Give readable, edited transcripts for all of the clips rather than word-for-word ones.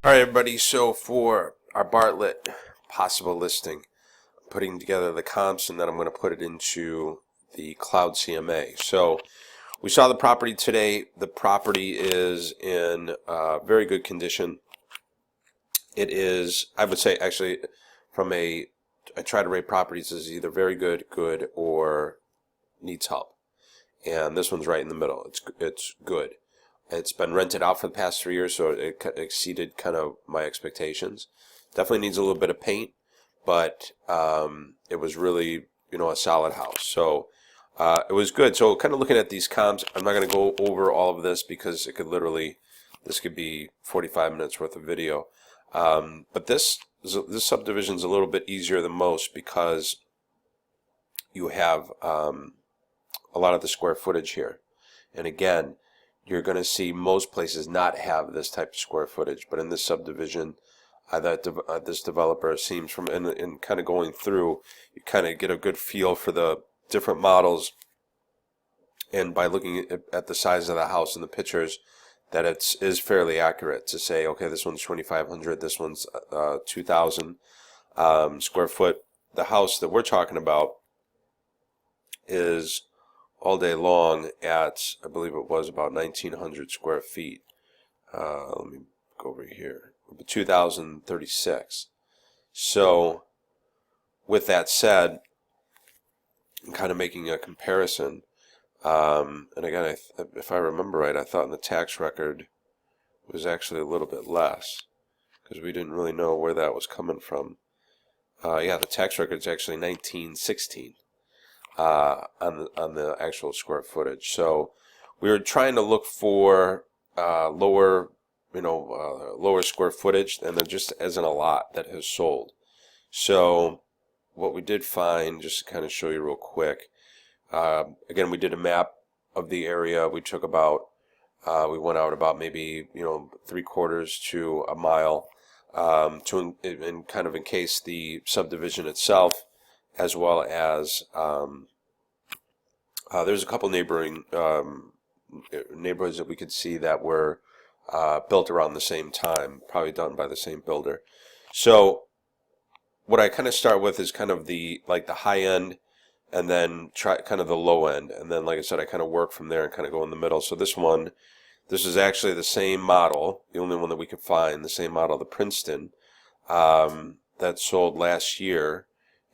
All right, everybody. So for our Bartlett possible listing, I'm putting together the comps, and then I'm going to put it into the Cloud CMA. So we saw the property today. The property is in very good condition. It is, I would say, actually, I try to rate properties as either very good, good, or needs help. And this one's right in the middle. It's good. It's been rented out for the past 3 years, so it exceeded kind of my expectations. Definitely needs a little bit of paint, but it was really, a solid house. So it was good. So kind of looking at these comps, I'm not going to go over all of this because this could be 45 minutes worth of video. But this subdivision is a little bit easier than most because you have a lot of the square footage here. And again, you're going to see most places not have this type of square footage, but in this subdivision, this developer seems from in kind of going through, you kind of get a good feel for the different models, and by looking at the size of the house in the pictures, that is fairly accurate to say, okay, this one's 2,500, this one's 2,000 square foot. The house that we're talking about is all day long at, I believe it was about 1,900 square feet. Let me go over here. 2,036. So, with that said, I'm kind of making a comparison. And again, if I remember right, I thought in the tax record it was actually a little bit less because we didn't really know where that was coming from. Yeah, the tax record is actually 1916. On the actual square footage. So we were trying to look for lower square footage, and there just isn't a lot that has sold. So what we did find, just to kind of show you real quick, again, we did a map of the area. We took we went out about maybe 3/4 to a mile, in kind of encase the subdivision itself, as well as there's a couple neighboring neighborhoods that we could see that were built around the same time, probably done by the same builder. So what I kind of start with is kind of the high end, and then try kind of the low end, and then like I said, I kind of work from there and kind of go in the middle. So this is actually the same model, the only one that we could find, the same model, the Princeton, that sold last year.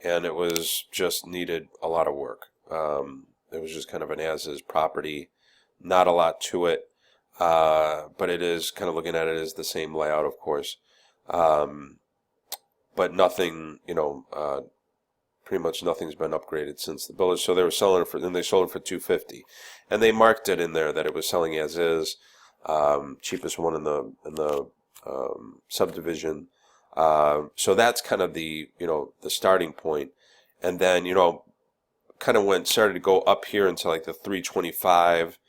And it was just needed a lot of work. It was just kind of an as-is property, not a lot to it, but it is kind of looking at it as the same layout, of course, but nothing, pretty much nothing's been upgraded since the builders. So they were selling it they sold it for $250, and they marked it in there that it was selling as is, cheapest one in the subdivision. So that's kind of the starting point, and then kind of started to go up here into like the 325,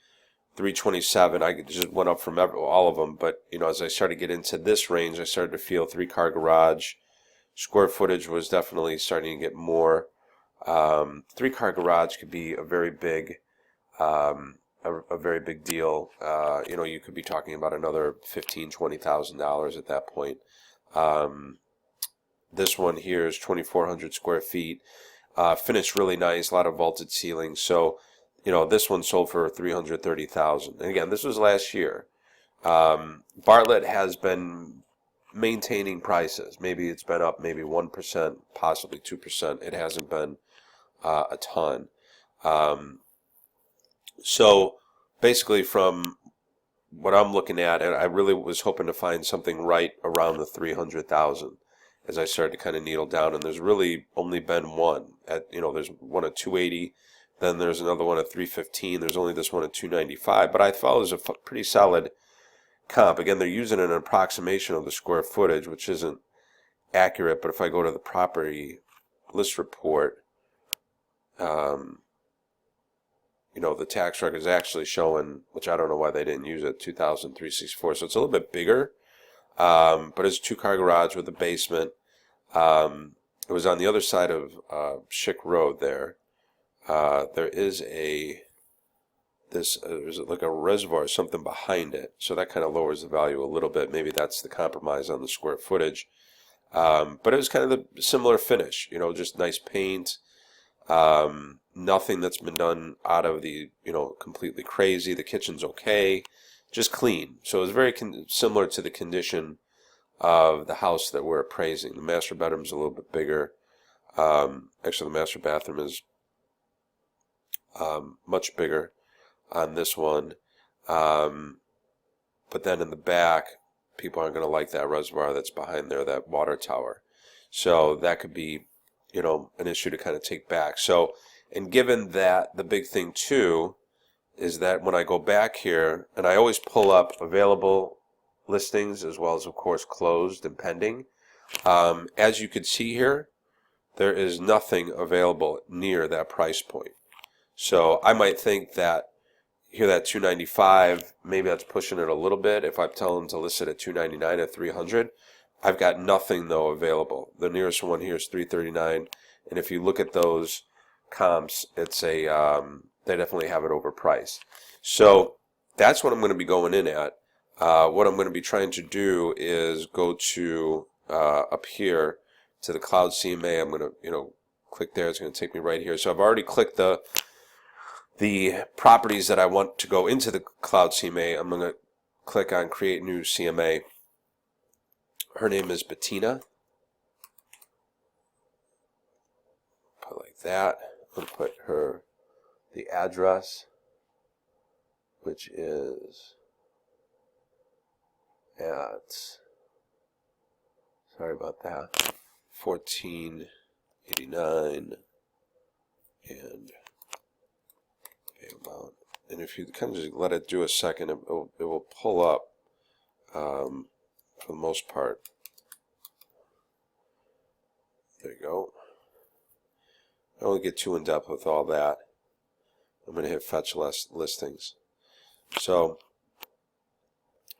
327. I just went up from all of them, but as I started to get into this range, I started to feel 3-car garage square footage was definitely starting to get more. 3-car garage could be a very big a very big deal. You could be talking about another $15,000-$20,000 at that point. This one here is 2,400 square feet, finished really nice, a lot of vaulted ceilings. So, this one sold for $330,000. And again, this was last year. Bartlett has been maintaining prices. Maybe it's been up maybe 1%, possibly 2%. It hasn't been a ton. So basically, from what I'm looking at, and I really was hoping to find something right around the 300,000 as I started to kind of needle down, and there's really only been one at there's one at 280, then there's another one at 315, there's only this one at 295, but I thought it was a pretty solid comp. Again, they're using an approximation of the square footage, which isn't accurate, but if I go to the property list report, the tax record is actually showing, which I don't know why they didn't use it, 2,364. So it's a little bit bigger, but it's a 2-car garage with a basement. It was on the other side of Schick Road there. There is this is like a reservoir or something behind it, so that kind of lowers the value a little bit. Maybe that's the compromise on the square footage. But it was kind of the similar finish, just nice paint. Nothing that's been done out of the, completely crazy. The kitchen's okay, just clean. So it was very similar to the condition of the house that we're appraising. The master bedroom's a little bit bigger. Actually, the master bathroom is much bigger on this one. But then in the back, people aren't going to like that reservoir that's behind there, that water tower. So that could be, an issue to kind of take back. So, and given that, the big thing too is that when I go back here, and I always pull up available listings as well as, of course, closed and pending. As you can see here, there is nothing available near that price point. So I might think that here that 295, maybe that's pushing it a little bit. If I tell them to list it at 299 or 300, I've got nothing though available. The nearest one here is 339, and if you look at those comps, it's a they definitely have it overpriced. So that's what I'm going to be going in at. What I'm going to be trying to do is go to up here to the Cloud CMA. I'm going to click there. It's going to take me right here. So I've already clicked the properties that I want to go into the Cloud CMA. I'm going to click on Create New CMA. Her name is Bettina. Put like that. I'm going to put the address, which is at, sorry about that, 1489 and pay amount. And if you kind of just let it do a second, it will pull up for the most part. There you go. I don't get too in depth with all that. I'm going to hit fetch listings. So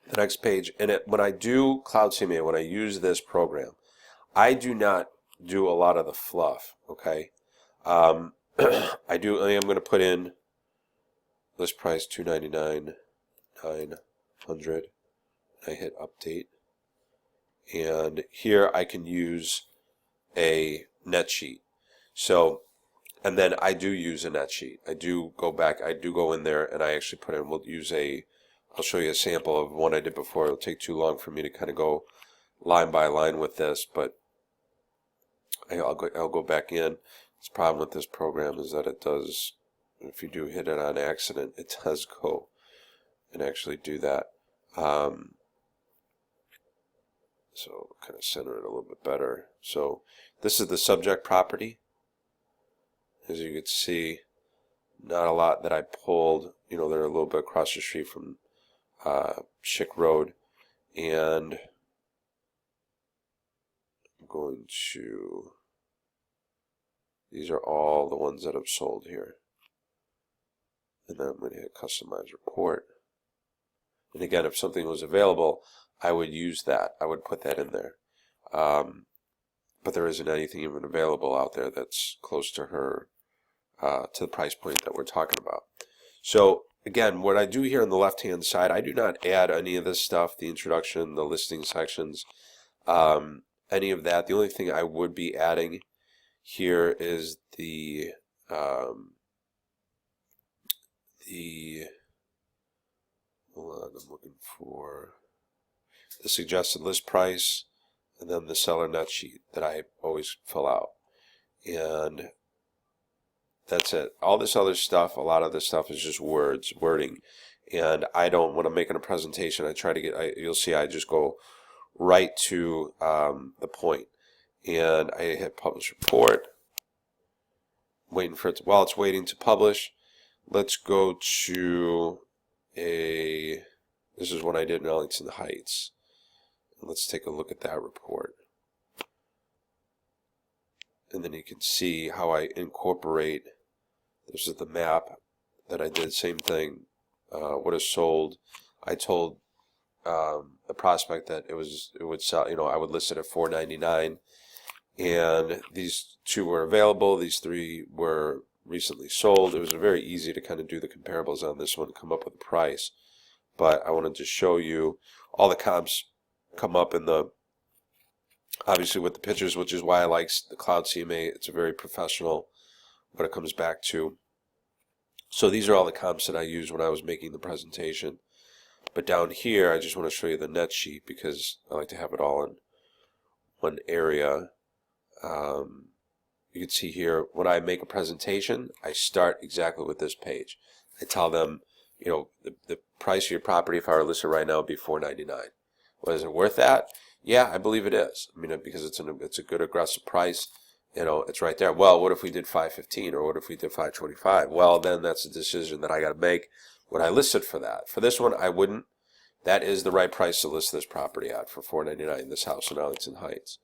the next page, and when I do Cloud CMA, when I use this program, I do not do a lot of the fluff. Okay, I am going to put in list price 299 900. I hit update, and here I can use a net sheet. So, and then I do use a net sheet. I do go back, I do go in there, and I actually put in, I'll show you a sample of one I did before. It'll take too long for me to kind of go line by line with this, but I'll go back in. The problem with this program is that it does, if you do hit it on accident, it does go and actually do that. So kind of center it a little bit better. So this is the subject property. As you can see, not a lot that I pulled. They're a little bit across the street from Schick Road, and I'm going to, these are all the ones that have sold here. And then I'm going to hit customize report. And again, if something was available, I would use that. I would put that in there. But there isn't anything even available out there that's close to her, to the price point that we're talking about. So again, what I do here on the left-hand side, I do not add any of this stuff, the introduction, the listing sections, any of that. The only thing I would be adding here is the hold on, I'm looking for the suggested list price, and then the seller net sheet that I always fill out. And that's it. All this other stuff, a lot of this stuff is just wording. And I don't, when I'm making a presentation, I try to get, you'll see I just go right to the point. And I hit publish report, waiting for it to, while it's waiting to publish, let's go to this is what I did in Arlington Heights. Let's take a look at that report. And then you can see how I incorporate, this is the map that I did, same thing, what is sold. I told the prospect that it would sell, I would list it at $499, and these two were available, these three were recently sold. It was very easy to kind of do the comparables on this one and come up with a price. But I wanted to show you all the comps come up in the, obviously with the pictures, which is why I like the Cloud CMA. It's a very professional what it comes back to. So these are all the comps that I used when I was making the presentation. But down here, I just want to show you the net sheet because I like to have it all in one area. You can see here, when I make a presentation, I start exactly with this page. I tell them, you know, the price of your property, if I were listed right now, would be $499. Well, is it worth that? Yeah, I believe it is. I mean, because it's a good aggressive price. You know, it's right there. Well, what if we did $515 or what if we did $525? Well, then that's a decision that I got to make. Would I list it for that? For this one, I wouldn't. That is the right price to list this property at, for $499, this house in Arlington Heights.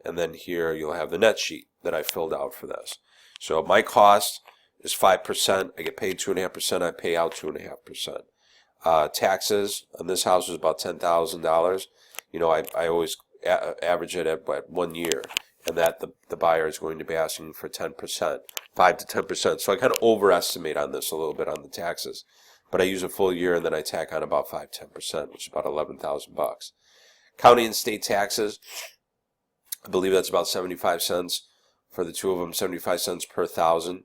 And then here you'll have the net sheet that I filled out for this. So my cost is 5%. I get paid 2.5%. I pay out 2.5%. Taxes on this house was about $10,000. You know, I always average it at 1 year, and that the buyer is going to be asking for 10%, 5 to 10%. So I kind of overestimate on this a little bit on the taxes, but I use a full year and then I tack on about 5-10%, which is about $11,000. County and state taxes, I believe that's about 75 cents for the two of them, 75 cents per thousand.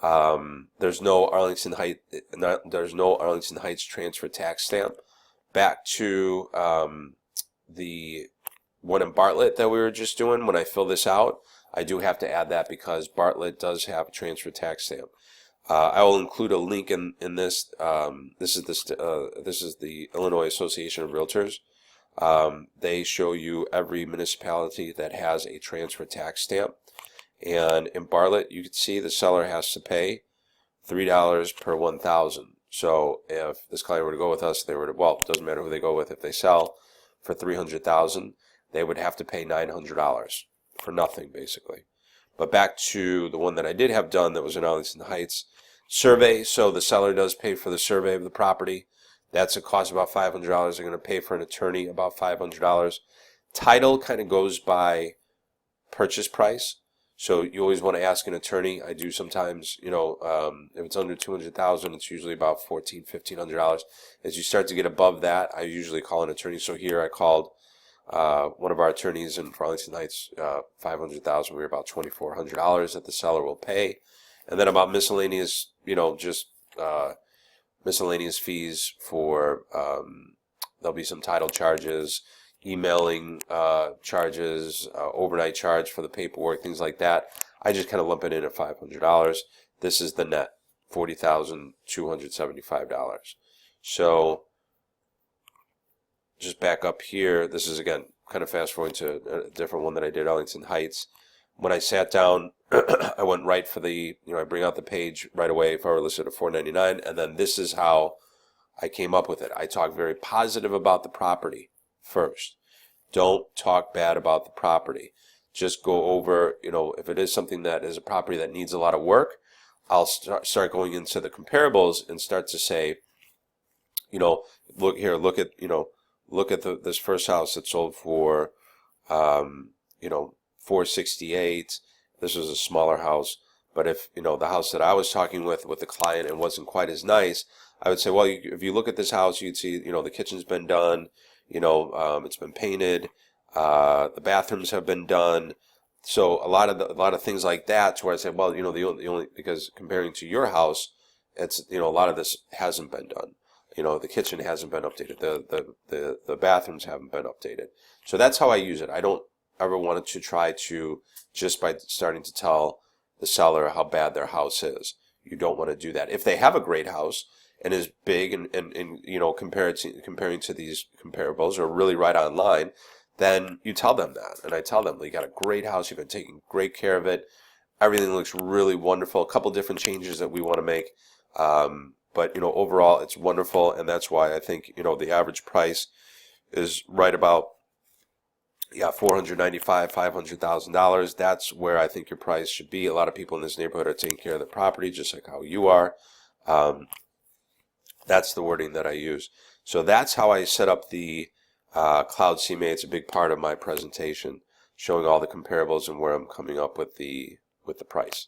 There's no Arlington Heights transfer tax stamp. Back to the one in Bartlett that we were just doing. When I fill this out, I do have to add that because Bartlett does have a transfer tax stamp. I will include a link in this. This is the Illinois Association of Realtors. They show you every municipality that has a transfer tax stamp. And in Bartlett, you can see the seller has to pay $3 per 1,000. So if this client were to go with us, they were to, well, it doesn't matter who they go with. If they sell for $300,000, they would have to pay $900 for nothing, basically. But back to the one that I did have done that was in Arlington Heights, survey. So the seller does pay for the survey of the property. That's a cost of about $500. They're going to pay for an attorney about $500. Title kind of goes by purchase price. So you always want to ask an attorney. I do sometimes, you know, if it's under $200,000, it's usually about $1,500. As you start to get above that, I usually call an attorney. So here I called one of our attorneys in Arlington Heights, $500,000. We were about $2,400 that the seller will pay, and then about miscellaneous, you know, just miscellaneous fees for there'll be some title charges, emailing charges, overnight charge for the paperwork, things like that. I just kind of lump it in at $500. This is the net, $40,275. So just back up here. This is, again, kind of fast forwarding to a different one that I did, Arlington Heights. When I sat down, I went right for the, you know, I bring out the page right away if I were listed at $499, and then this is how I came up with it. I talk very positive about the property first. Don't talk bad about the property. Just go over, you know, if it is something that is a property that needs a lot of work, I'll start going into the comparables and start to say, you know, look here, look at this first house that sold for, you know, $468. This was a smaller house, but if, you know, the house that I was talking with the client and wasn't quite as nice, I would say, well, if you look at this house, you'd see, you know, the kitchen's been done, you know, it's been painted, the bathrooms have been done. So a lot of things like that, to where I said, well, you know, the only because comparing to your house, it's, you know, a lot of this hasn't been done. You know, the kitchen hasn't been updated, the bathrooms haven't been updated. So that's how I use it. I don't ever want to try to, just by starting to tell the seller how bad their house is. You don't want to do that. If they have a great house and is big and you know, comparing to these comparables or really right on line, then you tell them that. And I tell them, you got a great house, you've been taking great care of it, everything looks really wonderful, a couple different changes that we want to make, but, you know, overall it's wonderful. And that's why I think, you know, the average price is right about, yeah, $495,000, $500,000. That's where I think your price should be. A lot of people in this neighborhood are taking care of the property, just like how you are. That's the wording that I use. So that's how I set up the Cloud CMA. It's a big part of my presentation, showing all the comparables and where I'm coming up with the price.